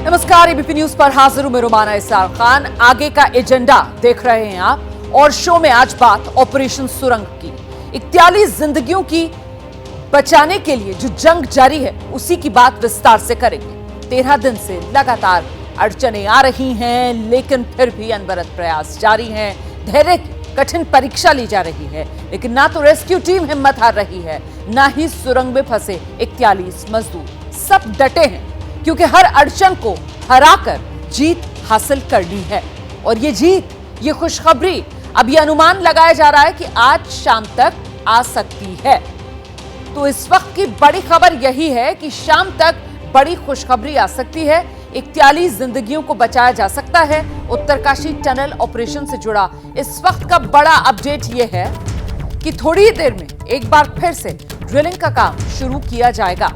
नमस्कार, ABP news पर हाजिर हूं मैं रुमाना इसार खान। आगे का एजेंडा देख रहे हैं आप और शो में आज बात ऑपरेशन सुरंग की। 41 जिंदगियों की बचाने के लिए जो जंग जारी है उसी की बात विस्तार से करेंगे। 13 दिन से लगातार अड़चनें आ रही हैं, लेकिन फिर भी अनवरत प्रयास जारी हैं। धैर्य की कठिन परीक्षा ली जा रही है, लेकिन ना तो रेस्क्यू टीम हिम्मत हार रही है, ना ही सुरंग में फंसे 41 मजदूर। सब डटे हैं क्योंकि हर अड़चन को हराकर जीत हासिल करनी है। और ये जीत, ये खुशखबरी, अब ये अनुमान लगाया जा रहा है कि आज शाम तक आ सकती है। तो इस वक्त की बड़ी खबर यही है कि शाम तक बड़ी खुशखबरी आ सकती है। 41 जिंदगियों को बचाया जा सकता है। उत्तरकाशी टनल ऑपरेशन से जुड़ा इस वक्त का बड़ा अपडेट यह है कि थोड़ी देर में एक बार फिर से ड्रिलिंग का काम शुरू किया जाएगा।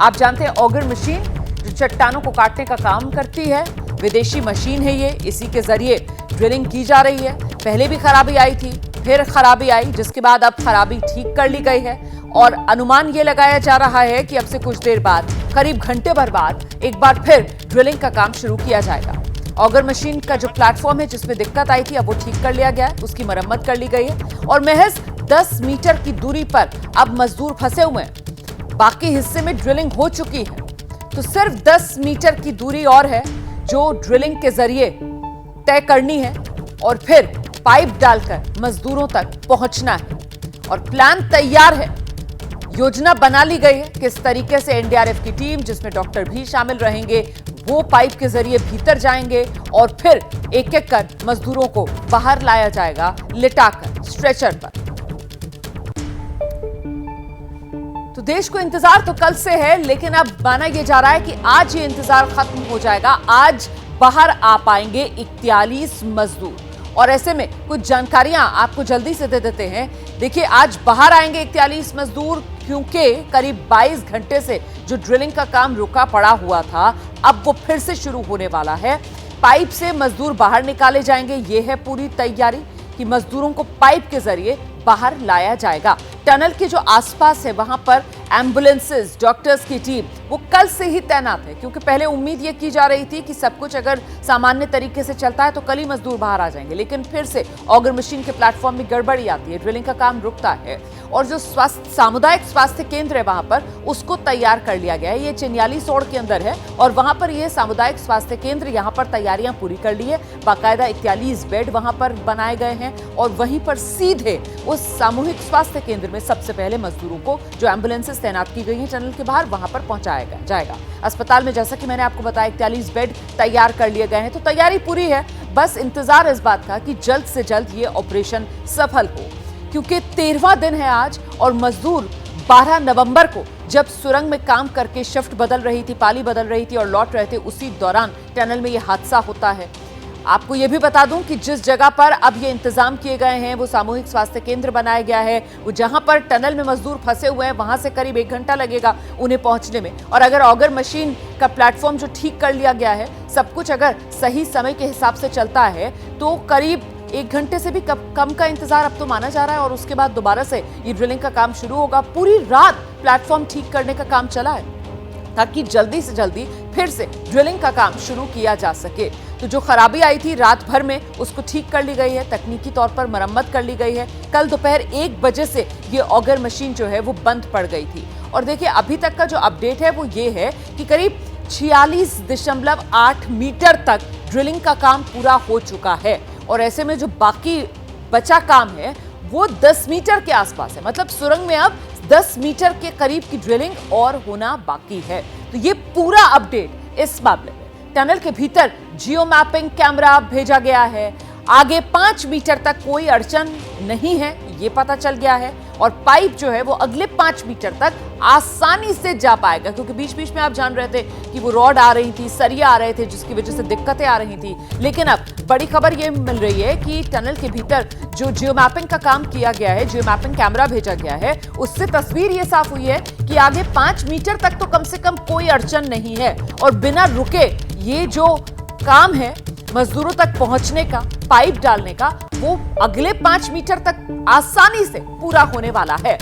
आप जानते हैं ऑगर मशीन जो चट्टानों को काटने का काम करती है, विदेशी मशीन है ये। इसी के जरिए ड्रिलिंग की जा रही है। पहले भी खराबी आई थी, फिर खराबी आई, जिसके बाद अब खराबी ठीक कर ली गई है। और अनुमान ये लगाया जा रहा है कि अब से कुछ देर बाद, करीब घंटे भर बाद, एक बार फिर ड्रिलिंग का काम शुरू किया जाएगा। ऑगर मशीन का जो प्लेटफॉर्म है जिसमें दिक्कत आई थी, अब वो ठीक कर लिया गया है, उसकी मरम्मत कर ली गई है। और महज 10 मीटर की दूरी पर अब मजदूर फंसे हुए हैं। बाकी हिस्से में ड्रिलिंग हो चुकी है, तो सिर्फ 10 मीटर की दूरी और है जो ड्रिलिंग के जरिए तय करनी है और फिर पाइप डालकर मजदूरों तक पहुंचना है। और प्लान तैयार है, योजना बना ली गई है किस तरीके से एनडीआरएफ की टीम, जिसमें डॉक्टर भी शामिल रहेंगे, वो पाइप के जरिए भीतर जाएंगे और फिर एक एक कर मजदूरों को बाहर लाया जाएगा, लिटाकर स्ट्रेचर पर। तो देश को इंतजार तो कल से है, लेकिन अब माना यह जा रहा है कि आज ये इंतजार खत्म हो जाएगा। आज बाहर आ पाएंगे 41 मजदूर। और ऐसे में कुछ जानकारियां आपको जल्दी से दे देते हैं। देखिए, आज बाहर आएंगे 41 मजदूर क्योंकि करीब 22 घंटे से जो ड्रिलिंग का काम रुका पड़ा हुआ था, अब वो फिर से शुरू होने वाला है। पाइप से मजदूर बाहर निकाले जाएंगे। ये है पूरी तैयारी कि मजदूरों को पाइप के जरिए बाहर लाया जाएगा। टनल के जो आसपास है वहां पर एम्बुलेंसेस, डॉक्टर्स की टीम वो कल से ही तैनात है, क्योंकि पहले उम्मीद ये की जा रही थी कि सब कुछ अगर सामान्य तरीके से चलता है तो कल ही मजदूर बाहर आ जाएंगे। लेकिन फिर से ऑगर मशीन के प्लेटफॉर्म में गड़बड़ी आती है, ड्रिलिंग का काम रुकता है और जो सामुदायिक स्वास्थ्य केंद्र है वहां पर उसको तैयार कर लिया गया है। ये चिन्याली सोड़ के अंदर है और वहां पर ये सामुदायिक स्वास्थ्य केंद्र, यहाँ पर तैयारियां पूरी कर ली है। बाकायदा 41 बेड वहां पर बनाए गए हैं और वहीं पर सीधे उस सामूहिक स्वास्थ्य केंद्र में सबसे पहले मजदूरों को, जो एम्बुलेंसेस तैनात की गई हैं टनल के बाहर, वहां पर पहुंचाया जाएगा। अस्पताल में जैसा कि मैंने आपको बताया 41 बेड तैयार कर लिए गए हैं, तो तैयारी पूरी है। बस इंतजार इस बात का कि जल्द से जल्द ये ऑपरेशन सफल हो, क्योंकि 13वां दिन है आज और मजदूर 12 नवंबर को जब सुरंग में काम करके शिफ्ट बदल रही थी, पाली बदल रही थी और लौट रहे थे, उसी दौरान टनल में यह हादसा होता है। आपको यह भी बता दूं कि जिस जगह पर अब ये इंतजाम किए गए हैं वो सामूहिक स्वास्थ्य केंद्र बनाया गया है, वो जहां पर टनल में मजदूर फंसे हुए हैं वहां से करीब 1 घंटा लगेगा उन्हें पहुंचने में। और अगर ऑगर मशीन का प्लेटफॉर्म जो ठीक कर लिया गया है, सब कुछ अगर सही समय के हिसाब से चलता है तो करीब 1 घंटे से भी कम का इंतजार अब तो माना जा रहा है। और उसके बाद दोबारा से ये ड्रिलिंग का काम शुरू होगा। पूरी रात प्लेटफॉर्म ठीक करने का काम चला है ताकि जल्दी से जल्दी फिर से ड्रिलिंग का काम शुरू किया जा सके। तो जो खराबी आई थी रात भर में, उसको ठीक कर ली गई है, तकनीकी तौर पर मरम्मत कर ली गई है। कल दोपहर 1 बजे से ये ऑगर मशीन जो है वो बंद पड़ गई थी। और देखिए, अभी तक का जो अपडेट है वो ये है कि करीब 46.8 मीटर तक ड्रिलिंग का काम पूरा हो चुका है। और ऐसे में जो बाकी बचा काम है वो 10 मीटर के आसपास है। मतलब सुरंग में अब 10 मीटर के करीब की ड्रिलिंग और होना बाकी है। तो ये पूरा अपडेट इस मामले में। टनल के भीतर जियो मैपिंग कैमरा भेजा गया है। आगे 5 मीटर तक कोई अड़चन नहीं है, ये पता चल गया है। और पाइप जो है वो अगले 5 मीटर तक आसानी से जा पाएगा, क्योंकि बीच बीच में आप जान रहे थे कि वो रॉड आ रही थी, सरिया आ रहे थे, जिसकी वजह से दिक्कतें आ रही थी। लेकिन अब बड़ी खबर ये मिल रही है कि टनल के भीतर जो जियो मैपिंग का काम किया गया है, जियो मैपिंग कैमरा भेजा गया है, उससे तस्वीर ये साफ हुई है कि आगे 5 मीटर तक तो कम से कम कोई अड़चन नहीं है। और बिना रुके ये जो काम है मजदूरों तक पहुंचने का, पाइप डालने का, वो अगले 5 मीटर तक आसानी से पूरा होने वाला है।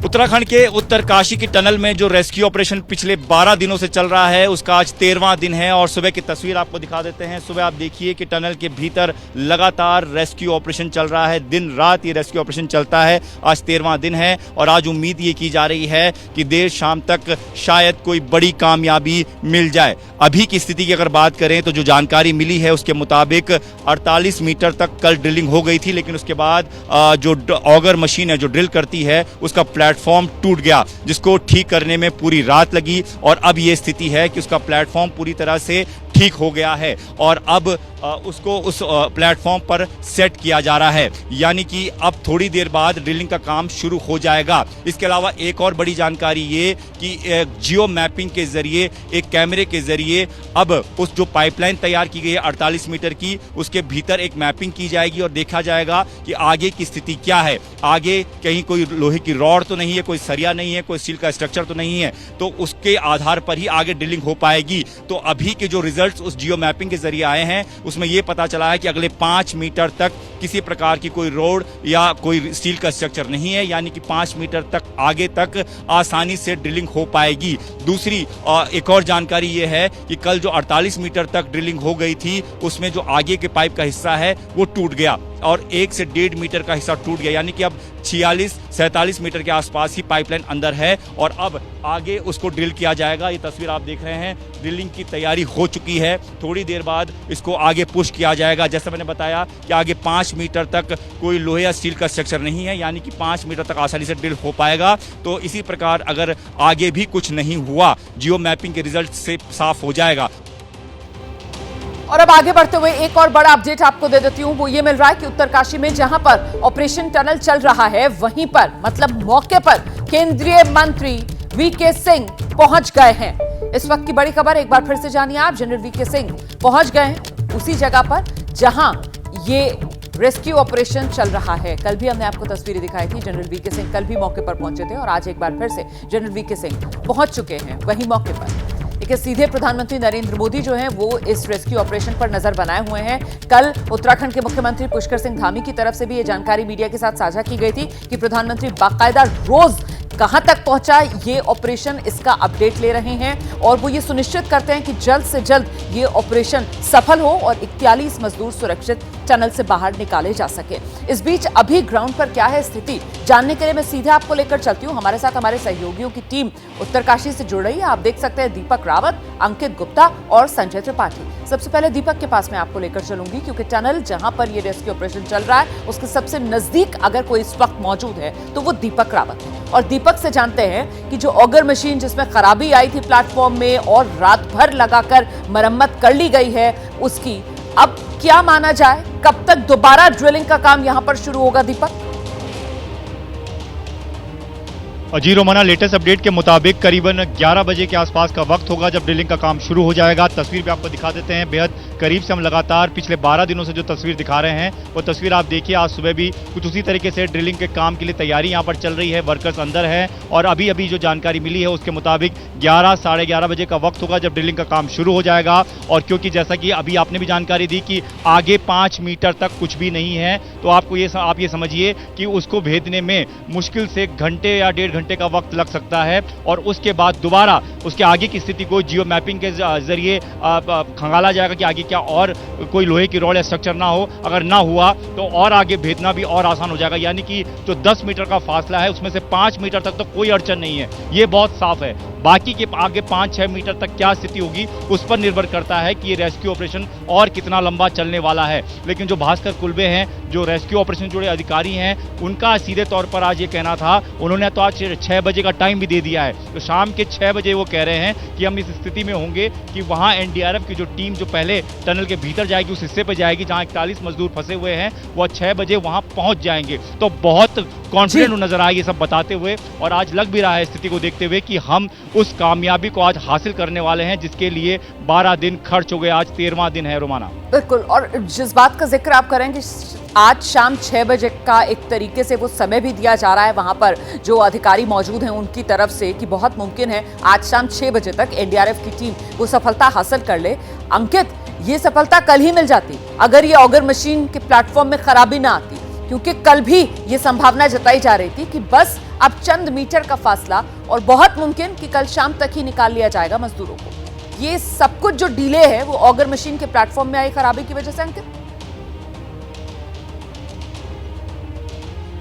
उत्तराखंड के उत्तरकाशी की टनल में जो रेस्क्यू ऑपरेशन पिछले 12 दिनों से चल रहा है उसका आज 13वां दिन है और सुबह की तस्वीर आपको दिखा देते हैं। सुबह आप देखिए कि टनल के भीतर लगातार रेस्क्यू ऑपरेशन चल रहा है, दिन रात ये रेस्क्यू ऑपरेशन चलता है। आज 13वां दिन है और आज उम्मीद ये की जा रही है कि देर शाम तक शायद कोई बड़ी कामयाबी मिल जाए। अभी की स्थिति की अगर बात करें तो जो जानकारी मिली है उसके मुताबिक 48 मीटर तक कल ड्रिलिंग हो गई थी, लेकिन उसके बाद जो ऑगर मशीन है जो ड्रिल करती है उसका प्लेटफॉर्म टूट गया, जिसको ठीक करने में पूरी रात लगी और अब ये स्थिति है कि उसका प्लेटफॉर्म पूरी तरह से ठीक हो गया है और अब उसको उस प्लेटफॉर्म पर सेट किया जा रहा है, यानी कि अब थोड़ी देर बाद ड्रिलिंग का काम शुरू हो जाएगा। इसके अलावा एक और बड़ी जानकारी ये कि जियो मैपिंग के जरिए, एक कैमरे के जरिए अब उस जो पाइपलाइन तैयार की गई है 48 मीटर की, उसके भीतर एक मैपिंग की जाएगी और देखा जाएगा कि आगे की स्थिति क्या है। आगे कहीं कोई लोहे की रॉड तो नहीं है, कोई सरिया नहीं है, कोई स्टील का स्ट्रक्चर तो नहीं है, तो उसके आधार पर ही आगे ड्रिलिंग हो पाएगी। तो अभी के जो रिजल्ट्स उस जियो मैपिंग के जरिए आए हैं उसमें यह पता चला है कि अगले 5 मीटर तक किसी प्रकार की कोई रोड या कोई स्टील का स्ट्रक्चर नहीं है, यानी कि 5 मीटर तक आगे तक आसानी से ड्रिलिंग हो पाएगी। दूसरी एक और जानकारी यह है कि कल जो 48 मीटर तक ड्रिलिंग हो गई थी उसमें जो आगे के पाइप का हिस्सा है वो टूट गया और 1 से 1.5 मीटर का हिस्सा टूट गया, यानी कि अब 46-47 मीटर के आसपास ही पाइपलाइन अंदर है और अब आगे उसको ड्रिल किया जाएगा। ये तस्वीर आप देख रहे हैं, ड्रिलिंग की तैयारी हो चुकी है, थोड़ी देर बाद इसको आगे पुश किया जाएगा। जैसा मैंने बताया कि आगे 5 मीटर तक कोई लोहे या स्टील का स्ट्रक्चर नहीं है, यानी कि 5 मीटर तक आसानी से ड्रिल हो पाएगा। तो इसी प्रकार अगर आगे भी कुछ नहीं हुआ, जियो मैपिंग के रिजल्ट से साफ हो जाएगा। और अब आगे बढ़ते हुए एक और बड़ा अपडेट आपको दे देती हूं, वो ये मिल रहा है कि उत्तरकाशी में जहां पर ऑपरेशन टनल चल रहा है वहीं पर मतलब मौके पर केंद्रीय मंत्री वीके सिंह पहुंच गए हैं। इस वक्त की बड़ी खबर एक बार फिर से जानिए आप, जनरल वीके सिंह पहुंच गए हैं उसी जगह पर जहां ये रेस्क्यू ऑपरेशन चल रहा है। कल भी हमने आपको तस्वीरें दिखाई थी, जनरल वीके सिंह कल भी मौके पर पहुंचे थे और आज एक बार फिर से जनरल वीके सिंह पहुंच चुके हैं वही मौके पर। देखिए सीधे प्रधानमंत्री नरेंद्र मोदी जो हैं वो इस रेस्क्यू ऑपरेशन पर नजर बनाए हुए हैं। कल उत्तराखंड के मुख्यमंत्री पुष्कर सिंह धामी की तरफ से भी ये जानकारी मीडिया के साथ साझा की गई थी कि प्रधानमंत्री बाकायदा रोज कहां तक पहुंचा ये ऑपरेशन, इसका अपडेट ले रहे हैं और वो ये सुनिश्चित करते हैं कि जल्द से जल्द ये ऑपरेशन सफल हो और 41 मजदूर सुरक्षित टनल से बाहर निकाले जा सके। इस बीच अभी ग्राउंड पर क्या है स्थिति जानने के लिए मैं सीधे आपको लेकर चलती हूं। हमारे साथ हमारे सहयोगियों की टीम उत्तरकाशी से जुड़ रही है। आप देख सकते हैं दीपक रावत, अंकित गुप्ता और संजय त्रिपाठी। सबसे पहले दीपक के पास मैं आपको लेकर चलूंगी क्योंकि टनल जहां पर ये रेस्क्यू ऑपरेशन चल रहा है उसके सबसे नजदीक अगर कोई इस वक्त मौजूद है तो वो दीपक रावत है। और दीपक से जानते हैं कि जो ऑगर मशीन जिसमें खराबी आई थी प्लेटफॉर्म में और रात भर लगाकर मरम्मत कर ली गई है उसकी अब क्या माना जाए, कब तक दोबारा ड्रिलिंग का काम यहां पर शुरू होगा दीपक? जी रोमाना, लेटेस्ट अपडेट के मुताबिक करीबन 11 बजे के आसपास का वक्त होगा जब ड्रिलिंग का काम शुरू हो जाएगा। तस्वीर भी आपको दिखा देते हैं, बेहद करीब से हम लगातार पिछले 12 दिनों से जो तस्वीर दिखा रहे हैं वो तस्वीर आप देखिए। आज सुबह भी कुछ उसी तरीके से ड्रिलिंग के काम के लिए तैयारी यहाँ पर चल रही है, वर्कर्स अंदर है और अभी अभी जो जानकारी मिली है उसके मुताबिक 11 साढ़े 11 बजे का वक्त होगा जब ड्रिलिंग का काम शुरू हो जाएगा। और क्योंकि जैसा कि अभी आपने भी जानकारी दी कि आगे 5 मीटर तक कुछ भी नहीं है, तो आप ये समझिए कि उसको भेदने में मुश्किल से घंटे या 1.5 घंटे का वक्त लग सकता है और उसके बाद दोबारा उसके आगे की स्थिति को जियो मैपिंग के जरिए खंगाला जाएगा कि आगे क्या और कोई लोहे की रॉड या स्ट्रक्चर ना हो। अगर ना हुआ तो और आगे भेजना भी और आसान हो जाएगा, यानी कि जो 10 मीटर का फासला है उसमें से 5 मीटर तक तो कोई अड़चन नहीं है, ये बहुत साफ है। बाकी के आगे 5-6 मीटर तक क्या स्थिति होगी उस पर निर्भर करता है कि ये रेस्क्यू ऑपरेशन और कितना लंबा चलने वाला है। लेकिन जो भास्कर कुलबे हैं, जो रेस्क्यू ऑपरेशन जुड़े अधिकारी हैं, उनका सीधे तौर पर आज ये कहना था, उन्होंने तो आज 6 बजे का टाइम भी दे दिया है, तो शाम के 6 बजे वो कह रहे हैं कि हम इस स्थिति में होंगे कि वहां एनडीआरएफ की जो टीम जो पहले टनल के भीतर जाएगी उस हिस्से पर जाएगी जहां 41 मजदूर फंसे हुए हैं, वो 6 बजे वहां पहुंच जाएंगे। तो बहुत कॉन्फिडेंट नजर आए ये सब बताते हुए और आज लग भी रहा है स्थिति को देखते हुए कि हम उस कामयाबी को आज हासिल करने वाले हैं जिसके लिए 12 दिन खर्च हो गए, आज 13वां दिन है रोमाना। बिल्कुल, और जिस बात का जिक्र आप करें कि आज शाम 6 बजे का एक तरीके से वो समय भी दिया जा रहा है वहां पर जो अधिकारी मौजूद हैं उनकी तरफ से कि बहुत मुमकिन है आज शाम 6 बजे तक एनडीआरएफ की टीम वो सफलता हासिल कर ले। अंकित, ये सफलता कल ही मिल जाती अगर ये ऑगर मशीन के प्लेटफॉर्म में खराबी ना आती, क्योंकि कल भी ये संभावना जताई जा रही थी कि बस अब चंद मीटर का फासला और बहुत मुमकिन कि कल शाम तक ही निकाल लिया जाएगा मजदूरों को। ये सब कुछ जो डिले है वो ऑगर मशीन के प्लेटफॉर्म में आई खराबी की वजह से अंकित?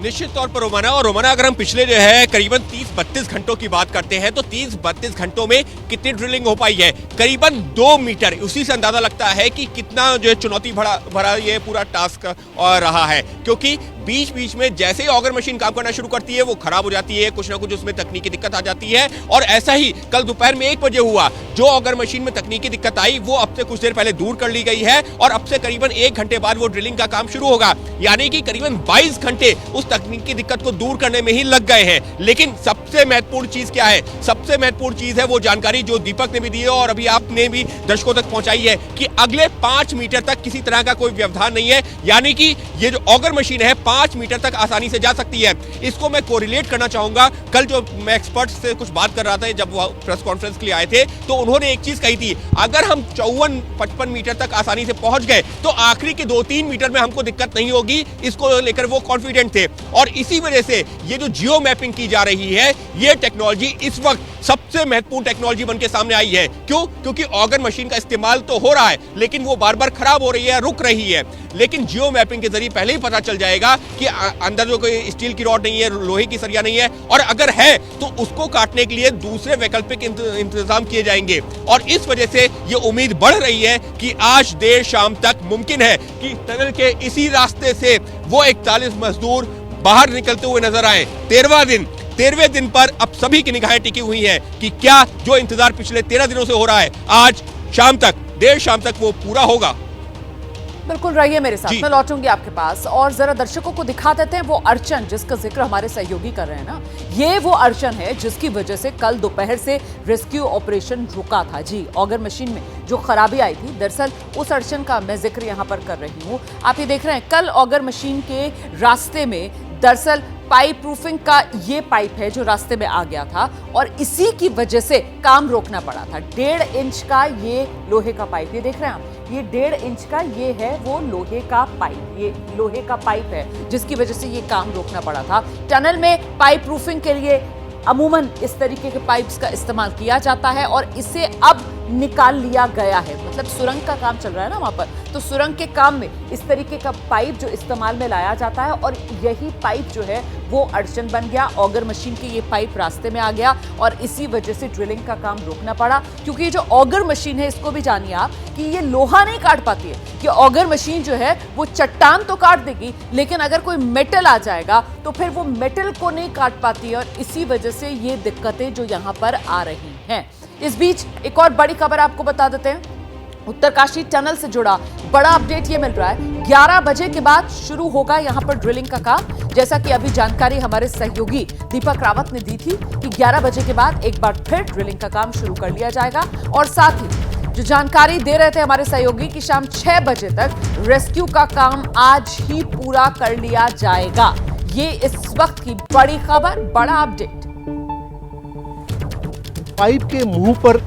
निश्चित तौर पर रोमाना अगर हम पिछले जो है करीबन 30-32 घंटों की बात करते हैं तो 30-32 घंटों में कितनी ड्रिलिंग हो पाई है? करीबन 2 मीटर। उसी से अंदाजा लगता है कि कितना जो है चुनौती भरा ये पूरा टास्क रहा है, क्योंकि बीच बीच में जैसे ही ऑगर मशीन काम करना शुरू करती है वो खराब हो जाती है, कुछ ना कुछ उसमें तकनीकी दिक्कत आ जाती है। और ऐसा ही कल दोपहर में 1 बजे हुआ। जो ऑगर मशीन में तकनीकी दिक्कत आई वो अब से कुछ देर पहले दूर कर ली गई है और अब से करीबन 1 घंटे बाद वो ड्रिलिंग का काम शुरू होगा, यानी कि करीबन 22 घंटे उस तकनीकी दिक्कत को दूर करने में ही लग गए हैं। लेकिन सबसे महत्वपूर्ण चीज क्या है? सबसे महत्वपूर्ण चीज है वो जानकारी जो दीपक ने भी दी है और अभी आपने भी दर्शकों तक पहुंचाई है कि अगले 5 मीटर तक किसी तरह का कोई व्यवधान नहीं है, यानी कि ये जो ऑगर मशीन है 5 मीटर तक आसानी से जा सकती है। इसको मैं कोरिलेट करना चाहूंगा। कल जो मैं एक्सपर्ट्स से कुछ बात कर रहा था जब वो प्रेस कॉन्फ्रेंस के लिए आए थे तो उन्होंने एक चीज कही थी, अगर हम 54-55 मीटर तक आसानी से पहुंच गए तो आखिरी के 2-3 मीटर में हमको दिक्कत नहीं होगी। इसको लेकर वो कॉन्फिडेंट थे और इसी वजह से ये जो जियो मैपिंग की जा रही है ये टेक्नोलॉजी इस वक्त सबसे महत्वपूर्ण टेक्नोलॉजी बनके सामने आई है। क्यों? क्योंकि ऑगर मशीन का इस्तेमाल तो हो रहा है लेकिन वो बार बार खराब हो रही है, रुक रही है। लेकिन जियो मैपिंग के जरिए पहले ही पता चल जाएगा कि अंदर जो कोई स्टील की रॉड नहीं है, लोहे की सरिया नहीं है, और अगर है तो उसको काटने के लिए दूसरे वैकल्पिक इंतजाम किए जाएंगे। और इस वजह से ये उम्मीद बढ़ रही है कि आज देर शाम तक मुमकिन है कि टनल के इसी रास्ते से वो 41 मजदूर बाहर निकलते हुए नजर आए। 13वें दिन पर अब सभी की निगाहें टिकी हुई हैं कि क्या जो इंतजार पिछले 13 दिनों से हो रहा है आज शाम तक, देर शाम तक वो पूरा होगा। बिल्कुल रहिए मेरे साथ, मैं लौटूंगी आपके पास और जरा दर्शकों को दिखा देते हैं वो अड़चन जिसका जिक्र हमारे सहयोगी कर रहे हैं ना। ये वो अड़चन है जिसकी वजह से कल दोपहर से रेस्क्यू ऑपरेशन रुका था। जी, ऑगर मशीन में जो खराबी आई थी, दरअसल उस अड़चन का मैं जिक्र यहां पर कर रही हूं। आप ये देख रहे हैं कल ऑगर मशीन के रास्ते में दरअसल पाइप प्रूफिंग का ये पाइप है जो रास्ते में आ गया था और इसी की वजह से काम रोकना पड़ा था। 1.5 इंच का ये लोहे का पाइप, ये देख रहे हैं आप, ये 1.5 इंच का ये है वो लोहे का पाइप, ये लोहे का पाइप है जिसकी वजह से ये काम रोकना पड़ा था। टनल में पाइप प्रूफिंग के लिए अमूमन इस तरीके के पाइप्स का इस्तेमाल किया जाता है और इसे अब निकाल लिया गया है। मतलब सुरंग का काम चल रहा है ना वहां पर, तो सुरंग के काम में इस तरीके का पाइप जो इस्तेमाल में लाया जाता है और यही पाइप जो है वो अड़चन बन गया। ऑगर मशीन के ये पाइप रास्ते में आ गया और इसी वजह से ड्रिलिंग का काम रोकना पड़ा। क्योंकि ये जो ऑगर मशीन है इसको भी जानिए आप कि ये लोहा नहीं काट पाती है। कि ऑगर मशीन जो है वो चट्टान तो काट देगी लेकिन अगर कोई मेटल आ जाएगा तो फिर वो मेटल को नहीं काट पाती है और इसी वजह से ये दिक्कतें जो यहाँ पर आ रही हैं। इस बीच एक और बड़ी खबर आपको बता देते हैं। उत्तरकाशी टनल से जुड़ा बड़ा अपडेट ये मिल रहा है। 11 बजे के बाद शुरू होगा यहां पर ड्रिलिंग का काम। जैसा कि अभी जानकारी हमारे सहयोगी दीपक रावत ने दी थी कि 11 बजे के बाद एक बार फिर ड्रिलिंग का काम शुरू कर लिया जाएगा और साथ ही जो जानकारी दे रहे थे हमारे सहयोगी कि शाम 6 बजे तक रेस्क्यू का काम आज ही पूरा कर लिया जाएगा। ये इस वक्त की बड़ी खबर, बड़ा अपडेट। पाइप के मुंह पर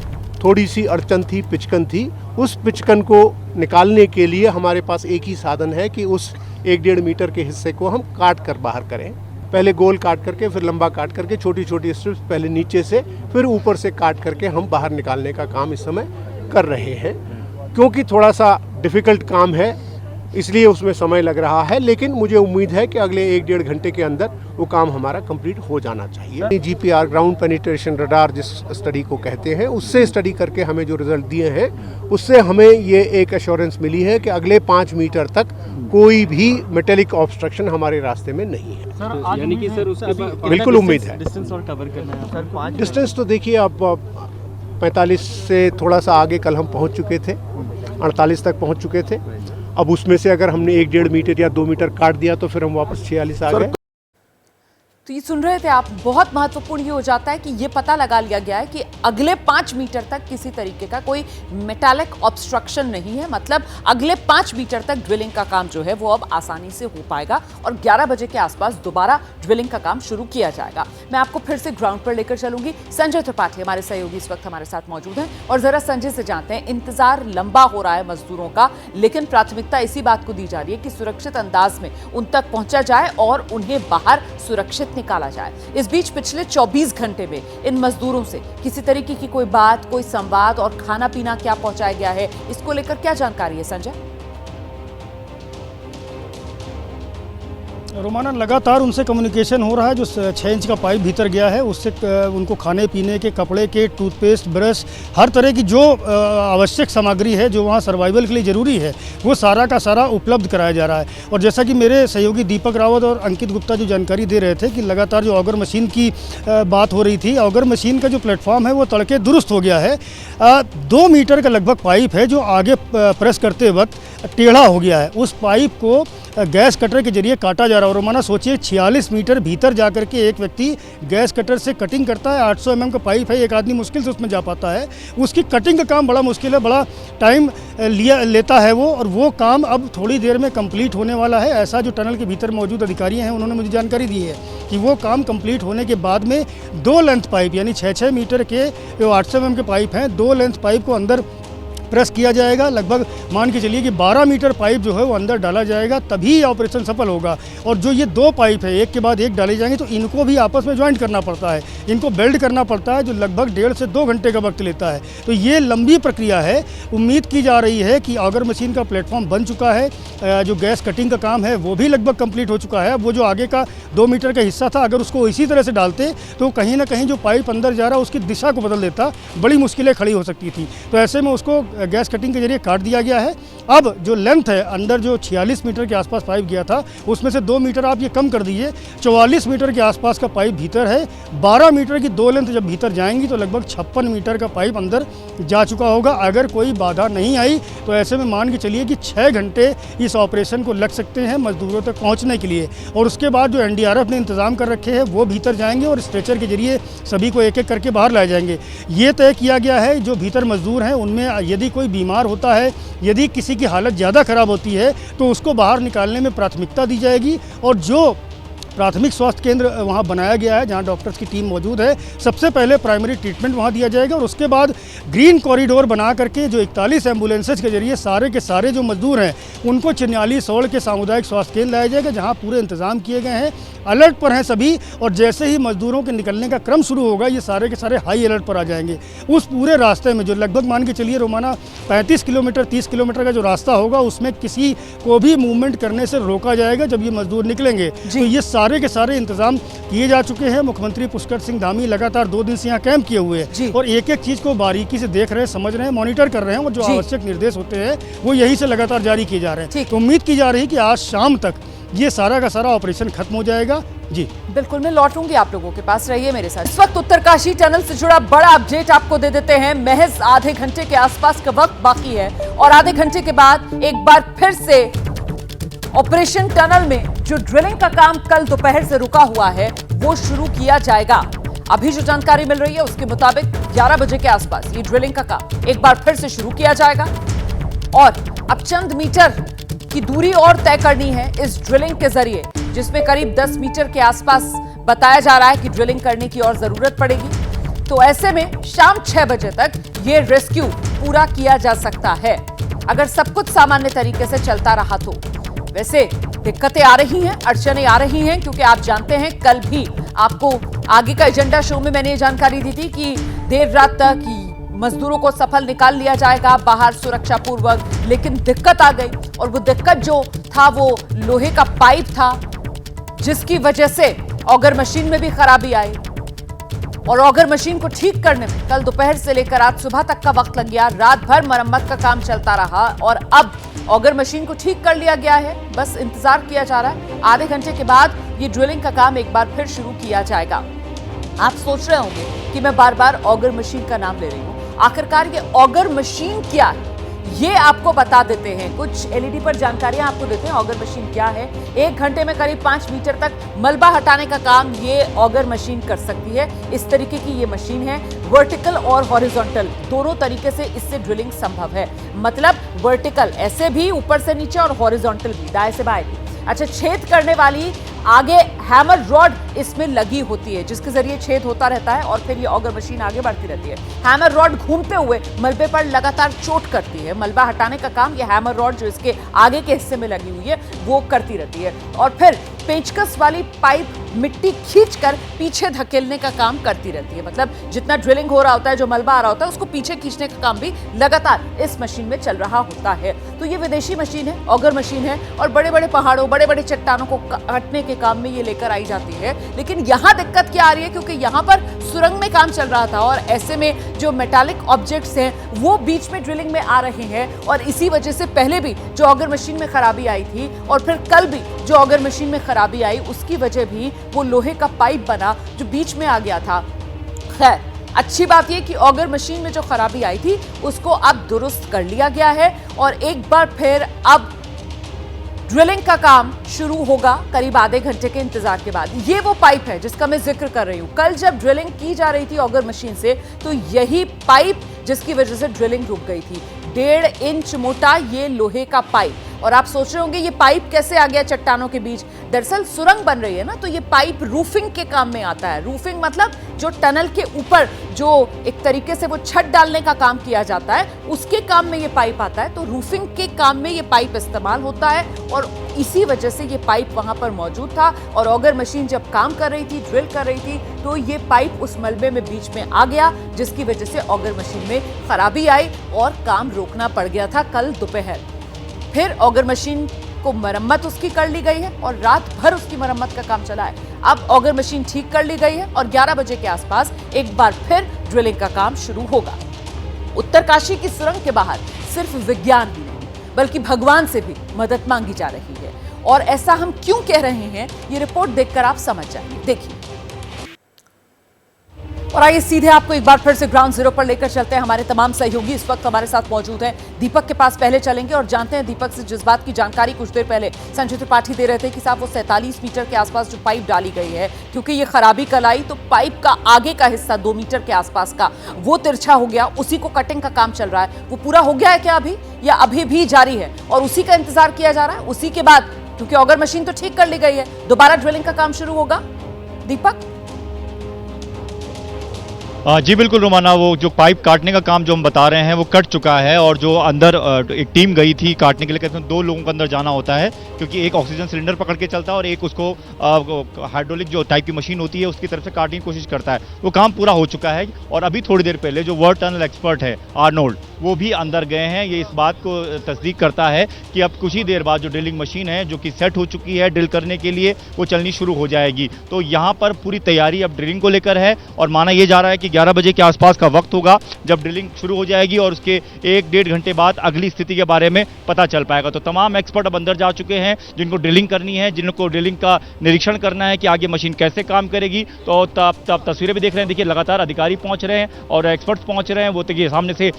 थोड़ी सी अड़चन थी, पिचकन थी। उस पिचकन को निकालने के लिए हमारे पास एक ही साधन है कि उस 1-1.5 मीटर के हिस्से को हम काट कर बाहर करें। पहले गोल काट करके, फिर लंबा काट करके, छोटी छोटी स्ट्रिप्स पहले नीचे से फिर ऊपर से काट करके हम बाहर निकालने का काम इस समय कर रहे हैं। क्योंकि थोड़ा सा डिफ़िकल्ट काम है इसलिए उसमें समय लग रहा है, लेकिन मुझे उम्मीद है कि अगले 1-1.5 घंटे के अंदर वो काम हमारा कंप्लीट हो जाना चाहिए। GPR ग्राउंड पेनिट्रेशन रडार जिस स्टडी को कहते हैं, उससे स्टडी करके हमें जो रिजल्ट दिए हैं उससे हमें ये एक एश्योरेंस मिली है कि अगले 5 मीटर तक कोई भी मेटेलिक ऑब्स्ट्रक्शन हमारे रास्ते में नहीं है। यानी कि सर उसका बिल्कुल उम्मीद है। डिस्टेंस और कवर करना है सर। डिस्टेंस तो देखिए आप 45 से थोड़ा सा आगे कल हम पहुंच चुके थे, 48 तक पहुंच चुके थे। अब उसमें से अगर हमने 1-1.5 मीटर या 2 मीटर काट दिया तो फिर हम वापस 46 आ गए। तो ये सुन रहे थे आप, बहुत महत्वपूर्ण ये हो जाता है कि ये पता लगा लिया गया है कि अगले 5 मीटर तक किसी तरीके का कोई मेटालिक ऑब्स्ट्रक्शन नहीं है। मतलब अगले 5 मीटर तक ड्रिलिंग का काम जो है वो अब आसानी से हो पाएगा और 11 बजे के आसपास दोबारा ड्रिलिंग का काम शुरू किया जाएगा। मैं आपको फिर से ग्राउंड पर लेकर चलूंगी। संजय त्रिपाठी हमारे सहयोगी इस वक्त हमारे साथ मौजूद हैं और जरा संजय से जानते हैं, इंतजार लंबा हो रहा है मजदूरों का, लेकिन प्राथमिकता इसी बात को दी जा रही है कि सुरक्षित अंदाज में उन तक पहुंचा जाए और उन्हें बाहर सुरक्षित पाइप निकाला जाए। इस बीच पिछले 24 घंटे में इन मजदूरों से किसी तरीके की कोई बात, कोई संवाद और खाना पीना क्या पहुंचाया गया है, इसको लेकर क्या जानकारी है संजय? रोमाना लगातार उनसे कम्युनिकेशन हो रहा है। जो 6 इंच का पाइप भीतर गया है उससे उनको खाने पीने के, कपड़े के, टूथपेस्ट, ब्रश, हर तरह की जो आवश्यक सामग्री है जो वहाँ सर्वाइवल के लिए ज़रूरी है वो सारा का सारा उपलब्ध कराया जा रहा है। और जैसा कि मेरे सहयोगी दीपक रावत और अंकित गुप्ता जो जानकारी दे रहे थे कि लगातार जो ऑगर मशीन की बात हो रही थी, ऑगर मशीन का जो प्लेटफॉर्म है वो तड़के दुरुस्त हो गया है। 2 मीटर का लगभग पाइप है जो आगे प्रेस करते वक्त टेढ़ा हो गया है। उस पाइप को गैस कटर के जरिए काटा जा रहा है। और रोमाना सोचिए 46 मीटर भीतर जाकर के एक व्यक्ति गैस कटर से कटिंग करता है। 800 mm का पाइप है, एक आदमी मुश्किल से उसमें जा पाता है। उसकी कटिंग का काम बड़ा मुश्किल है, बड़ा टाइम लेता है वो, और वो काम अब थोड़ी देर में कंप्लीट होने वाला है। ऐसा जो टनल के भीतर मौजूद अधिकारी हैं उन्होंने मुझे जानकारी दी है कि वो काम कंप्लीट होने के बाद में 2 लेंथ पाइप यानी 6-6 मीटर के जो 800 mm के पाइप हैं, 2 लेंथ पाइप को अंदर प्रेस किया जाएगा। लगभग मान के चलिए कि 12 मीटर पाइप जो है वो अंदर डाला जाएगा, तभी ऑपरेशन सफल होगा। और जो ये 2 पाइप है एक के बाद एक डाले जाएंगे तो इनको भी आपस में ज्वाइंट करना पड़ता है, इनको बेल्ट करना पड़ता है, जो लगभग 1.5 से 2 घंटे का वक्त लेता है। तो ये लंबी प्रक्रिया है। उम्मीद की जा रही है कि ऑगर मशीन का प्लेटफॉर्म बन चुका है, जो गैस कटिंग का काम है वो भी लगभग कंप्लीट हो चुका है। वो जो आगे का 2 मीटर का हिस्सा था, अगर उसको इसी तरह से डालते तो कहीं ना कहीं जो पाइप अंदर जा रहा है उसकी दिशा को बदल देता, बड़ी मुश्किलें खड़ी हो सकती थी। तो ऐसे में उसको गैस कटिंग के जरिए काट दिया गया है। अब जो लेंथ है अंदर जो 46 मीटर के आसपास पाइप गया था उसमें से 2 मीटर आप ये कम कर दीजिए, 44 मीटर के आसपास का पाइप भीतर है। 12 मीटर की 2 लेंथ जब भीतर जाएंगी तो लगभग 56 मीटर का पाइप अंदर जा चुका होगा। अगर कोई बाधा नहीं आई तो ऐसे में मान के चलिए कि 6 घंटे इस ऑपरेशन को लग सकते हैं मजदूरों तक पहुंचने के लिए। और उसके बाद जो NDRF ने इंतजाम कर रखे हैं वो भीतर जाएंगे और स्ट्रेचर के जरिए सभी को एक एक करके बाहर लाए जाएंगे। ये तय किया गया है जो भीतर मजदूर हैं उनमें यदि कोई बीमार होता है, यदि किसी की हालत ज़्यादा खराब होती है तो उसको बाहर निकालने में प्राथमिकता दी जाएगी। और जो प्राथमिक स्वास्थ्य केंद्र वहाँ बनाया गया है जहाँ डॉक्टर्स की टीम मौजूद है, सबसे पहले प्राइमरी ट्रीटमेंट वहाँ दिया जाएगा। और उसके बाद ग्रीन कॉरिडोर बना करके जो 41 एम्बुलेंसेज के जरिए सारे के सारे जो मजदूर हैं उनको चिन्याली सौड़ के सामुदायिक स्वास्थ्य केंद्र लाया जाएगा जहाँ पूरे इंतजाम किए गए हैं। अलर्ट पर हैं सभी, और जैसे ही मजदूरों के निकलने का क्रम शुरू होगा ये सारे के सारे हाई अलर्ट पर आ जाएंगे। उस पूरे रास्ते में जो लगभग मान के चलिए रोमाना 35 किलोमीटर 30 किलोमीटर का जो रास्ता होगा उसमें किसी को भी मूवमेंट करने से रोका जाएगा जब ये मजदूर निकलेंगे। तो ये सारे के सारे इंतजाम किए जा चुके हैं। मुख्यमंत्री पुष्कर सिंह धामी लगातार 2 दिन से यहाँ कैंप किए हुए हैं और एक एक चीज़ को बारीकी से देख रहे हैं, समझ रहे हैं, मॉनिटर कर रहे हैं, और जो आवश्यक निर्देश होते हैं वो यही से लगातार जारी किए जा रहे हैं। तो उम्मीद की जा रही है कि आज शाम तक ये सारा का सारा ऑपरेशन खत्म हो जाएगा। जी बिल्कुल, मैं लौटूंगी आप लोगों के पास, रहिए मेरे साथ। इस वक्त उत्तरकाशी टनल से जुड़ा बड़ा अपडेट आपको दे देते हैं। महज आधे घंटे के आसपास का वक्त बाकी है और आधे घंटे के बाद एक बार फिर से ऑपरेशन टनल में जो ड्रिलिंग का काम कल दोपहर से रुका हुआ है वो शुरू किया जाएगा। अभी जो जानकारी मिल रही है उसके मुताबिक 11 बजे के आसपास ये ड्रिलिंग का काम एक बार फिर से शुरू किया जाएगा। और अब चंद मीटर की दूरी और तय करनी है इस ड्रिलिंग के जरिए, जिसमें करीब 10 मीटर के आसपास बताया जा रहा है कि ड्रिलिंग करने की और जरूरत पड़ेगी। तो ऐसे में शाम 6 बजे तक ये रेस्क्यू पूरा किया जा सकता है अगर सब कुछ सामान्य तरीके से चलता रहा तो। वैसे दिक्कतें आ रही हैं, अड़चनें आ रही हैं, क्योंकि आप जानते हैं कल भी आपको आगे का एजेंडा शो में मैंने ये जानकारी दी थी कि देर रात तक मजदूरों को सफल निकाल लिया जाएगा बाहर सुरक्षा पूर्वक, लेकिन दिक्कत आ गई। और वो दिक्कत जो था वो लोहे का पाइप था, जिसकी वजह से ऑगर मशीन में भी खराबी आई। और ऑगर मशीन को ठीक करने में कल दोपहर से लेकर आज सुबह तक का वक्त लग गया। रात भर मरम्मत का काम चलता रहा और अब ऑगर मशीन को ठीक कर लिया गया है। बस इंतजार किया जा रहा है, आधे घंटे के बाद ये ड्रिलिंग का काम एक बार फिर शुरू किया जाएगा। आप सोच रहे होंगे कि मैं बार बार ऑगर मशीन का नाम ले रही हूं। आखिरकार ये ऑगर मशीन क्या है ये आपको बता देते हैं, कुछ एलईडी पर जानकारियां आपको देते हैं। ऑगर मशीन क्या है? 1 घंटे में करीब 5 मीटर तक मलबा हटाने का काम ये ऑगर मशीन कर सकती है। इस तरीके की ये मशीन है, वर्टिकल और हॉरिजॉन्टल दोनों तरीके से इससे ड्रिलिंग संभव है। मतलब वर्टिकल ऐसे भी ऊपर से नीचे और हॉरिजॉन्टल भी दाएं से बाएं भी। अच्छा, छेद करने वाली आगे हैमर रॉड इसमें लगी होती है जिसके जरिए छेद होता रहता है और फिर ये ऑगर मशीन आगे बढ़ती रहती है। हैमर रॉड घूमते हुए मलबे पर लगातार चोट करती है। मलबा हटाने का काम ये हैमर रॉड जो इसके आगे के हिस्से में लगी हुई है वो करती रहती है। और फिर पेचकस वाली पाइप मिट्टी खींचकर पीछे धकेलने का काम करती रहती है। मतलब जितना ड्रिलिंग हो रहा होता है, जो मलबा आ रहा होता है, उसको पीछे खींचने का काम भी लगातार इस मशीन में चल रहा होता है। तो ये विदेशी मशीन है, ऑगर मशीन है, और बड़े बड़े पहाड़ों, बड़े बड़े चट्टानों को काटने के काम में ये लेकर आई जाती है। लेकिन यहाँ दिक्कत क्या आ रही है, क्योंकि यहाँ पर सुरंग में काम चल रहा था और ऐसे में जो मेटालिक ऑब्जेक्ट्स हैं वो बीच में ड्रिलिंग में आ रहे हैं, और इसी वजह से पहले भी जो ऑगर मशीन में खराबी आई थी और फिर कल भी जो ऑगर मशीन में खराबी आई, उसकी वजह भी वो लोहे का पाइप बना जो बीच में आ गया था। खैर, अच्छी बात यह कि ऑगर मशीन में जो खराबी आई थी उसको अब दुरुस्त कर लिया गया है और एक बार फिर अब ड्रिलिंग का काम शुरू होगा करीब आधे घंटे के इंतजार के बाद। ये वो पाइप है जिसका मैं जिक्र कर रही हूं। कल जब ड्रिलिंग की जा रही थी ऑगर मशीन से, तो यही पाइप जिसकी वजह से ड्रिलिंग रुक गई थी। 1.5 इंच मोटा ये लोहे का पाइप। और आप सोच रहे होंगे ये पाइप कैसे आ गया चट्टानों के बीच। दरअसल सुरंग बन रही है ना, तो ये पाइप रूफिंग के काम में आता है। रूफिंग मतलब जो टनल के ऊपर जो एक तरीके से वो छत डालने का काम किया जाता है, उसके काम में ये पाइप आता है। तो रूफिंग के काम में ये पाइप इस्तेमाल होता है और इसी वजह से ये पाइप वहां पर मौजूद था। और ऑगर मशीन जब काम कर रही थी, ड्रिल कर रही थी, तो ये पाइप उस मलबे में बीच में आ गया, जिसकी वजह से ऑगर मशीन में खराबी आई और काम रोकना पड़ गया था कल दोपहर। फिर ऑगर मशीन को मरम्मत उसकी कर ली गई है और रात भर उसकी मरम्मत का काम चला है। अब ऑगर मशीन ठीक कर ली गई है और 11 बजे के आसपास एक बार फिर ड्रिलिंग का काम शुरू होगा। उत्तरकाशी की सुरंग के बाहर सिर्फ विज्ञान ही नहीं बल्कि भगवान से भी मदद मांगी जा रही है। और ऐसा हम क्यों कह रहे हैं, ये रिपोर्ट देखकर आप समझ जाएंगे। देखिए। और आइए सीधे आपको एक बार फिर से ग्राउंड जीरो पर लेकर चलते हैं। हमारे तमाम सहयोगी इस वक्त हमारे साथ मौजूद हैं। दीपक के पास पहले चलेंगे और जानते हैं दीपक से जिस बात की जानकारी कुछ देर पहले संजय त्रिपाठी दे रहे थे कि साहब वो 47 मीटर के आसपास जो पाइप डाली गई है, क्योंकि ये खराबी कल आई तो पाइप का आगे का हिस्सा 2 मीटर के आसपास का वो तिरछा हो गया। उसी को कटिंग का काम चल रहा है। वो पूरा हो गया है क्या अभी, या अभी भी जारी है और उसी का इंतजार किया जा रहा है? उसी के बाद, क्योंकि ऑगर मशीन तो ठीक कर ली गई है, दोबारा ड्रिलिंग का काम शुरू होगा। दीपक। जी बिल्कुल रोमाना, वो जो पाइप काटने का काम जो हम बता रहे हैं वो कट चुका है और जो अंदर एक टीम गई थी काटने के लिए, कहते हैं 2 लोगों को अंदर जाना होता है क्योंकि एक ऑक्सीजन सिलेंडर पकड़ के चलता है और एक उसको हाइड्रोलिक जो टाइप की मशीन होती है उसकी तरफ से काटने की कोशिश करता है। वो काम पूरा हो चुका है और अभी थोड़ी देर पहले जो वर्ल्ड टनल एक्सपर्ट है आर्नोल्ड, वो भी अंदर गए हैं। ये इस बात को तस्दीक करता है कि अब कुछ ही देर बाद जो ड्रिलिंग मशीन है जो कि सेट हो चुकी है ड्रिल करने के लिए, वो चलनी शुरू हो जाएगी। तो यहाँ पर पूरी तैयारी अब ड्रिलिंग को लेकर है और माना यह जा रहा है कि 11 बजे के आसपास का वक्त होगा जब ड्रिलिंग शुरू हो जाएगी और उसके 1-1.5 घंटे बाद अगली स्थिति के बारे में पता चल पाएगा। तो तमाम एक्सपर्ट अब अंदर जा चुके हैं जिनको ड्रिलिंग करनी है, जिनको ड्रिलिंग का निरीक्षण करना है कि आगे मशीन कैसे काम करेगी। तो तब तस्वीरें भी देख रहे हैं, देखिए लगातार अधिकारी पहुंच रहे हैं और एक्सपर्ट्स पहुंच रहे हैं। वो देखिए सामने से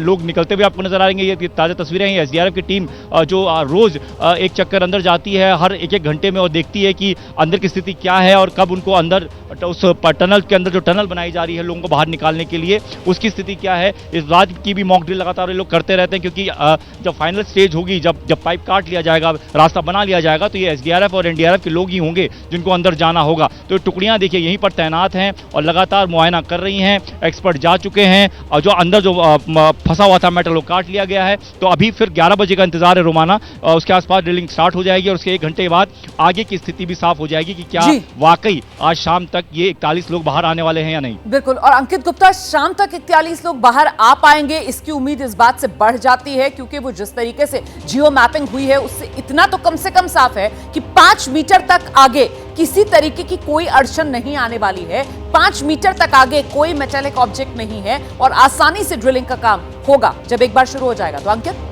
लोग निकलते हुए आपको नजर आ रहे हैं। ये ताज़ा तस्वीरें हैं। एसडीआरएफ की टीम जो रोज एक चक्कर अंदर जाती है हर 1-1 घंटे में और देखती है कि अंदर की स्थिति क्या है और कब उनको अंदर उस टनल के अंदर जो टनल बनाई जा रही है लोगों को बाहर निकालने के लिए, उसकी स्थिति क्या है। इस बात की भी मॉक ड्रिल लगातार ये लोग करते रहते हैं क्योंकि जब फाइनल स्टेज होगी, जब पाइप काट लिया जाएगा, रास्ता बना लिया जाएगा, तो ये एसडीआरएफ और एनडीआरएफ के लोग ही होंगे जिनको अंदर जाना होगा। तो टुकड़ियां देखिए यहीं पर तैनात हैं और लगातार मुआयना कर रही हैं। एक्सपर्ट जा चुके हैं और जो अंदर जो फंसा हुआ था मेटल वो काट लिया गया है। तो अभी फिर 11 बजे का इंतजार है रोमाना, उसके आसपास ड्रिलिंग स्टार्ट हो जाएगी और उसके 1 घंटे बाद आगे की स्थिति भी साफ हो जाएगी कि क्या वाकई आज शाम तक ये 41 लोग बाहर आने वाले हैं या नहीं। बिल्कुल। और अंकित गुप्ता, शाम तक 41 लोग बाहर आ पाएंगे इसकी उम्मीद इस बात से बढ़ जाती है क्योंकि वो जिस तरीके से जियो मैपिंग हुई है उससे इतना तो कम से कम साफ है कि 5 मीटर तक आगे किसी तरीके की कोई अड़चन नहीं आने वाली है। 5 मीटर तक आगे कोई मेटालिक ऑब्जेक्ट नहीं है और आसानी से ड्रिलिंग का काम होगा जब एक बार शुरू हो जाएगा। तो अंकित।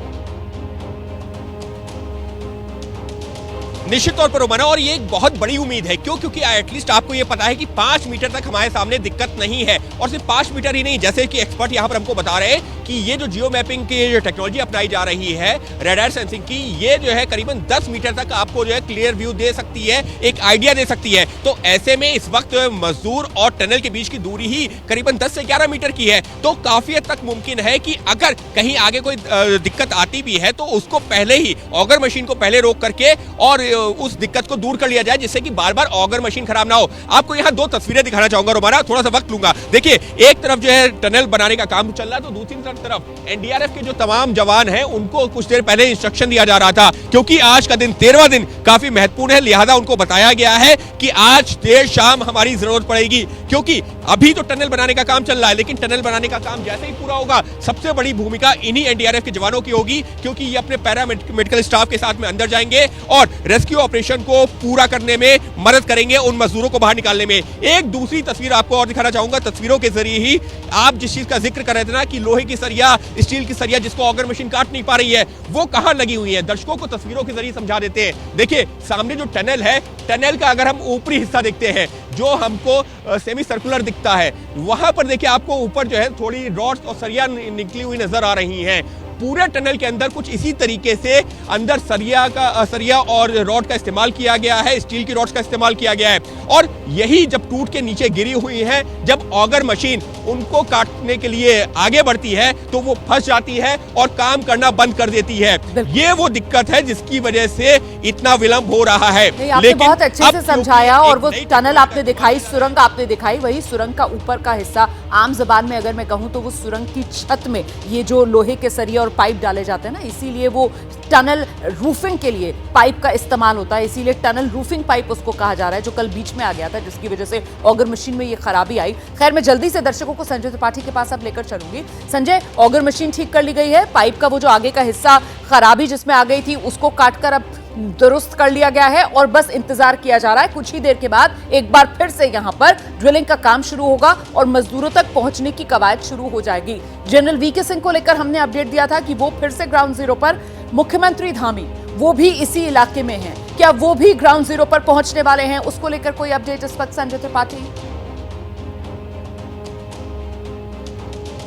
निश्चित तौर पर रोमाना, और ये एक बहुत बड़ी उम्मीद है। क्यों? क्योंकि एटलीस्ट आपको ये पता है कि 5 मीटर तक हमारे सामने दिक्कत नहीं है। और सिर्फ 5 मीटर ही नहीं, जैसे कि एक्सपर्ट यहाँ पर हमको बता रहे हैं कि ये जो जियो मैपिंग की जो टेक्नोलॉजी अपनाई जा रही है रेडार सेंसिंग की, ये जो है करीबन 10 मीटर तक आपको जो है क्लियर व्यू दे सकती है, एक आइडिया दे सकती है। तो ऐसे में इस वक्त मजदूर और टनल के बीच की दूरी ही करीबन 10 से 11 मीटर की है। तो काफी हद तक मुमकिन है कि अगर कहीं आगे कोई दिक्कत आती भी है तो उसको पहले ही ऑगर मशीन को पहले रोक करके और उस दिक्कत को दूर कर लिया जाए, जिससे कि बार बार ऑगर मशीन खराब ना हो। आपको यहाँ दो तस्वीरें दिखाना चाहूंगा रोमाना, थोड़ा सा वक्त लूंगा। देखिए, एक तरफ जो है टनल बनाने का काम चल रहा है, तो दूसरी तरफ एनडीआरएफ के जो तमाम जवान हैं उनको कुछ देर पहले इंस्ट्रक्शन दिया जा रहा था, क्योंकि आज का दिन 13वां दिन काफी महत्वपूर्ण है। लिहाजा उनको बताया गया है कि आज देर शाम हमारी जरूरत पड़ेगी, क्योंकि अभी तो टनल बनाने का काम चल रहा है, लेकिन टनल बनाने का काम जैसे ही पूरा होगा सबसे बड़ी भूमिका इन्हीं एनडीआरएफ के जवानों की होगी, क्योंकि ये अपने पैरामेडिकल स्टाफ के साथ में अंदर जाएंगे और रेस्क्यू ऑपरेशन को पूरा करने में मदद करेंगे, उन मजदूरों को बाहर निकालने में। एक दूसरी तस्वीर आपको और दिखाना चाहूंगा, तस्वीरों के जरिए ही आप जिस चीज का जिक्र कर रहे थे ना कि लोहे की सरिया, स्टील की सरिया जिसको ऑगर मशीन काट नहीं पा रही है, वो कहां लगी हुई है, दर्शकों को तस्वीरों के जरिए समझा देते हैं। देखिए, सामने जो टनल है, टनल का अगर हम ऊपरी हिस्सा देखते हैं जो हमको सेमी सर्कुलर दिखता है, वहां पर देखिए आपको ऊपर जो है थोड़ी रॉड्स और सरिया निकली हुई नजर आ रही हैं। पूरे टनल के अंदर कुछ इसी तरीके से अंदर सरिया और रॉड का इस्तेमाल किया गया है, स्टील की रॉड्स का इस्तेमाल किया गया है, और यही जब टूट के नीचे गिरी हुई है, जब ऑगर मशीन उनको काटने के लिए आगे बढ़ती है तो वो फंस जाती है और काम करना बंद कर देती है। ये वो दिक्कत है जिसकी वजह से इतना विलंब हो रहा है। आपने बहुत अच्छे से समझाया, और वो टनल आपने दिखाई, सुरंग आपने दिखाई, वही सुरंग का ऊपर का हिस्सा, आम जबान में अगर मैं कहूं तो वो सुरंग की छत में ये जो लोहे के सरिया और पाइप डाले जाते हैं ना, इसीलिए वो टनल रूफिंग के लिए पाइप का इस्तेमाल होता है, इसीलिए टनल रूफिंग पाइप उसको कहा जा रहा है, जो कल बीच में आ गया था जिसकी वजह से ऑगर मशीन में ये खराबी आई। खैर, मैं जल्दी से दर्शकों को संजय त्रिपाठी के पास अब लेकर चलूंगी। संजय, ऑगर मशीन ठीक कर ली गई है, पाइप का वो जो आगे का हिस्सा खराबी जिसमें आ गई थी उसको काटकर अब दुरुस्त कर लिया गया है और बस इंतजार किया जा रहा है। कुछ ही देर के बाद एक बार फिर से यहां पर ड्रिलिंग का काम शुरू होगा और मजदूरों तक पहुंचने की कवायद शुरू हो जाएगी। जनरल वीके सिंह को लेकर हमने अपडेट दिया था कि वो फिर से ग्राउंड जीरो पर, मुख्यमंत्री धामी वो भी इसी इलाके में हैं, क्या वो भी ग्राउंड जीरो पर पहुंचने वाले हैं, उसको लेकर कोई अपडेट इस वक्त संजय त्रिपाठी?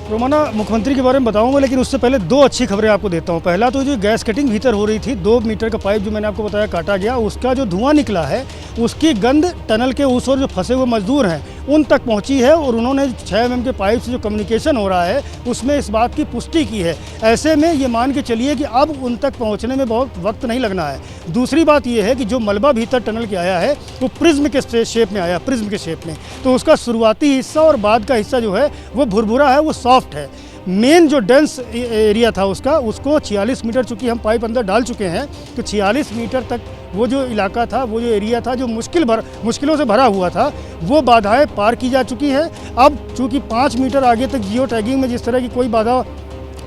रोमाना, मुख्यमंत्री के बारे में बताऊंगा, लेकिन उससे पहले दो अच्छी खबरें आपको देता हूं। पहला तो जो गैस कटिंग भीतर हो रही थी, 2 मीटर का पाइप जो मैंने आपको बताया काटा गया, उसका जो धुआं निकला है उसकी गंध टनल के उस ओर जो फंसे हुए मजदूर हैं उन तक पहुंची है, और उन्होंने 6 mm के पाइप से जो कम्युनिकेशन हो रहा है उसमें इस बात की पुष्टि की है। ऐसे में ये मान के चलिए कि अब उन तक पहुंचने में बहुत वक्त नहीं लगना है। दूसरी बात ये है कि जो मलबा भीतर टनल के आया है वो प्रिज्म के शेप में आया, प्रिज्म के शेप में, तो उसका शुरुआती हिस्सा और बाद का हिस्सा जो है वो भुरभुरा है, वो सॉफ्ट है। मेन जो डेंस एरिया था उसको 46 मीटर, चूँकि हम पाइप अंदर डाल चुके हैं, तो 46 मीटर तक वो जो इलाका था, वो जो एरिया था जो मुश्किलों से भरा हुआ था, वो बाधाएं पार की जा चुकी हैं। अब चूँकि 5 मीटर आगे तक जियो टैगिंग में जिस तरह की कोई बाधा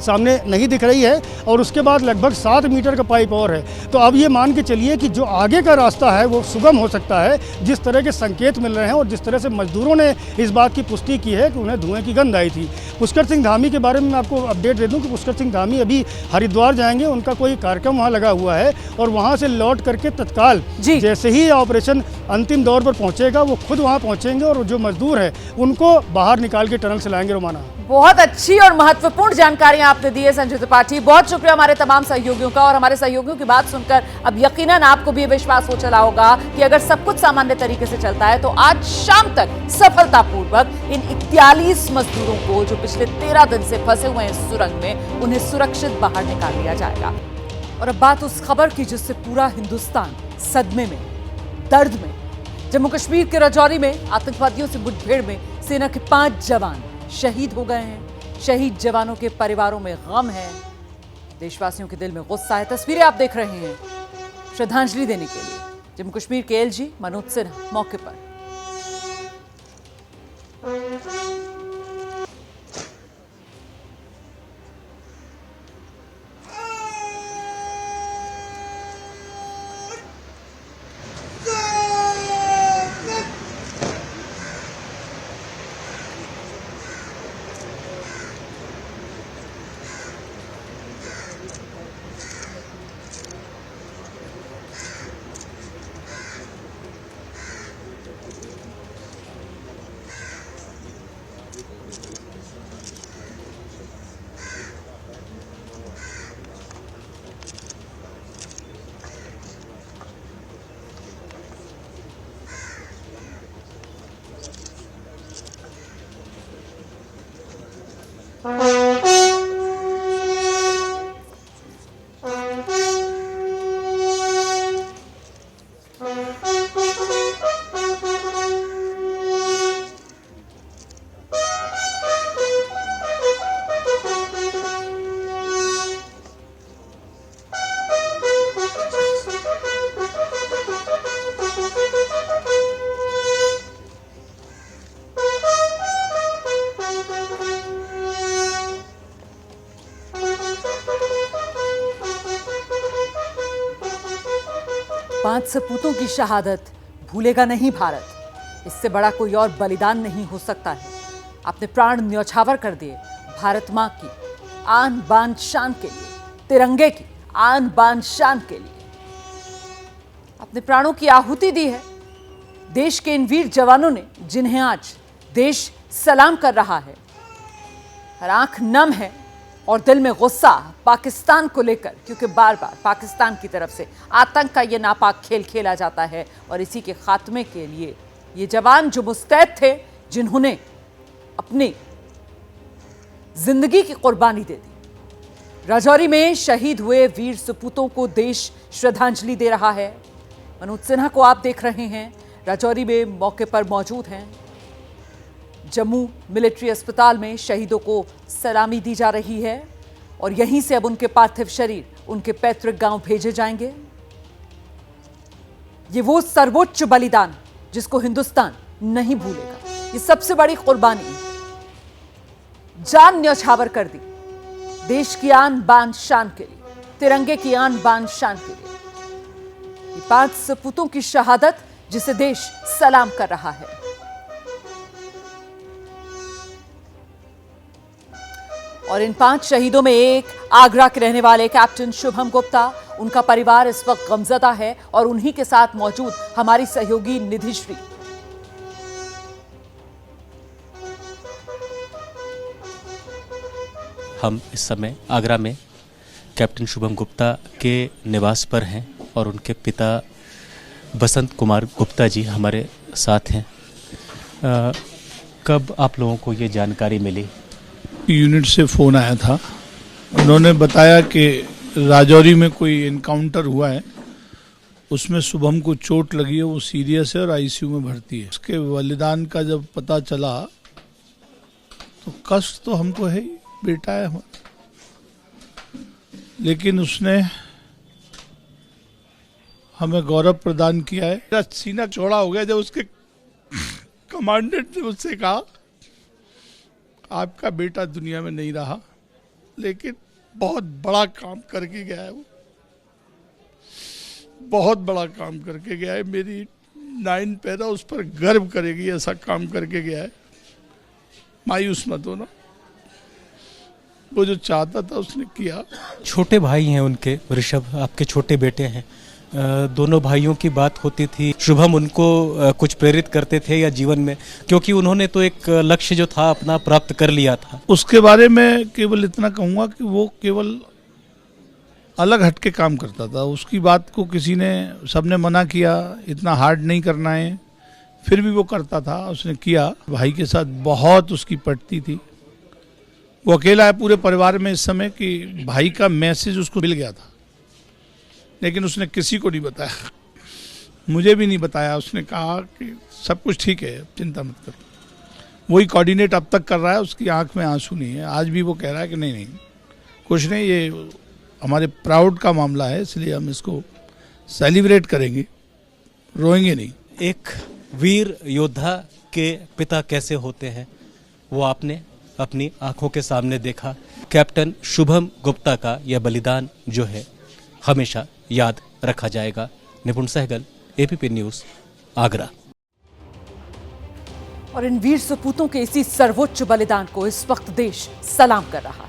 सामने नहीं दिख रही है, और उसके बाद लगभग 7 मीटर का पाइप और है, तो अब ये मान के चलिए कि जो आगे का रास्ता है वो सुगम हो सकता है, जिस तरह के संकेत मिल रहे हैं और जिस तरह से मजदूरों ने इस बात की पुष्टि की है कि उन्हें धुएं की गंध आई थी। पुष्कर सिंह धामी के बारे में मैं आपको अपडेट दे दूं कि पुष्कर सिंह धामी अभी हरिद्वार जाएंगे, उनका कोई कार्यक्रम वहाँ लगा हुआ है, और वहाँ से लौट करके तत्काल जैसे ही ऑपरेशन अंतिम दौर पर पहुँचेगा वो खुद वहाँ पहुँचेंगे और जो मजदूर हैं उनको बाहर निकाल के टनल से लाएंगे। रोमाना, बहुत अच्छी और महत्वपूर्ण जानकारियां आपने दी है संजय त्रिपाठी, बहुत शुक्रिया हमारे तमाम सहयोगियों का। और हमारे सहयोगियों की बात सुनकर अब यकीनन आपको भी विश्वास हो चला होगा कि अगर सब कुछ सामान्य तरीके से चलता है तो आज शाम तक सफलतापूर्वक इन 41 मजदूरों को जो पिछले 13 दिन से फंसे हुए हैं सुरंग में, उन्हें सुरक्षित बाहर निकाल लिया जाएगा। और अब बात उस खबर की जिससे पूरा हिंदुस्तान सदमे में, दर्द में। जम्मू कश्मीर के राजौरी में आतंकवादियों से मुठभेड़ में सेना के 5 जवान शहीद हो गए हैं। शहीद जवानों के परिवारों में गम है, देशवासियों के दिल में गुस्सा है। तस्वीरें आप देख रहे हैं श्रद्धांजलि देने के लिए जम्मू कश्मीर के एलजी मनोज सिन्हा मौके पर। 5 सपूतों की शहादत भूलेगा नहीं भारत। इससे बड़ा कोई और बलिदान नहीं हो सकता है। अपने प्राण न्यौछावर कर दिए भारत मां की आन बान शान के लिए, तिरंगे की आन बान शान के लिए अपने प्राणों की आहुति दी है देश के इन वीर जवानों ने, जिन्हें आज देश सलाम कर रहा है। हर आंख नम है और दिल में गुस्सा पाकिस्तान को लेकर, क्योंकि बार बार पाकिस्तान की तरफ से आतंक का ये नापाक खेल खेला जाता है और इसी के खात्मे के लिए ये जवान जो मुस्तैद थे, जिन्होंने अपनी जिंदगी की कुर्बानी दे दी। राजौरी में शहीद हुए वीर सपूतों को देश श्रद्धांजलि दे रहा है। मनोज सिन्हा को आप देख रहे हैं, राजौरी में मौके पर मौजूद हैं। जम्मू मिलिट्री अस्पताल में शहीदों को सलामी दी जा रही है और यहीं से अब उनके पार्थिव शरीर उनके पैतृक गांव भेजे जाएंगे। ये वो सर्वोच्च बलिदान जिसको हिंदुस्तान नहीं भूलेगा। ये सबसे बड़ी कुर्बानी है। जान न्यौछावर कर दी देश की आन बान शान के लिए, तिरंगे की आन बान शान के लिए। ये 5 सपूतों की शहादत जिसे देश सलाम कर रहा है। और इन 5 शहीदों में एक आगरा के रहने वाले कैप्टन शुभम गुप्ता, उनका परिवार इस वक्त गमजदा है और उन्हीं के साथ मौजूद हमारी सहयोगी निधिश्री। हम इस समय आगरा में कैप्टन शुभम गुप्ता के निवास पर हैं और उनके पिता बसंत कुमार गुप्ता जी हमारे साथ हैं। कब आप लोगों को ये जानकारी मिली? यूनिट से फ़ोन आया था, उन्होंने बताया कि राजौरी में कोई इनकाउंटर हुआ है, उसमें शुभम को चोट लगी है, वो सीरियस है और आईसीयू में भर्ती है। उसके बलिदान का जब पता चला तो कष्ट तो हमको है ही, बेटा है हमारा, लेकिन उसने हमें गौरव प्रदान किया है। मेरा सीना चौड़ा हो गया जब उसके कमांडेंट ने मुझसे कहा आपका बेटा दुनिया में नहीं रहा, लेकिन बहुत बड़ा काम करके गया है, वो बहुत बड़ा काम करके गया है। मेरी 9 पैदा उस पर गर्व करेगी, ऐसा काम करके गया है। मायूस मत होना, वो जो चाहता था उसने किया। छोटे भाई हैं उनके, ऋषभ आपके छोटे बेटे हैं। दोनों भाइयों की बात होती थी। शुभम उनको कुछ प्रेरित करते थे या जीवन में, क्योंकि उन्होंने तो एक लक्ष्य जो था अपना प्राप्त कर लिया था। उसके बारे में केवल इतना कहूँगा कि वो केवल अलग हटके काम करता था। उसकी बात को किसी ने, सबने मना किया, इतना हार्ड नहीं करना है, फिर भी वो करता था, उसने किया। भाई के साथ बहुत उसकी पटती थी। वो अकेला है पूरे परिवार में इस समय कि भाई का मैसेज उसको मिल गया था, लेकिन उसने किसी को नहीं बताया, मुझे भी नहीं बताया। उसने कहा कि सब कुछ ठीक है, चिंता मत कर। वही कोऑर्डिनेट अब तक कर रहा है, उसकी आंख में आंसू नहीं है। आज भी वो कह रहा है कि नहीं कुछ नहीं, ये हमारे प्राउड का मामला है, इसलिए हम इसको सेलिब्रेट करेंगे, रोएंगे नहीं। एक वीर योद्धा के पिता कैसे होते हैं वो आपने अपनी आंखों के सामने देखा। कैप्टन शुभम गुप्ता का यह बलिदान जो है हमेशा याद रखा जाएगा। निपुण सहगल, एबीपी न्यूज़, आगरा। और इन वीर सपूतों के इसी सर्वोच्च बलिदान को इस वक्त देश सलाम कर रहा है।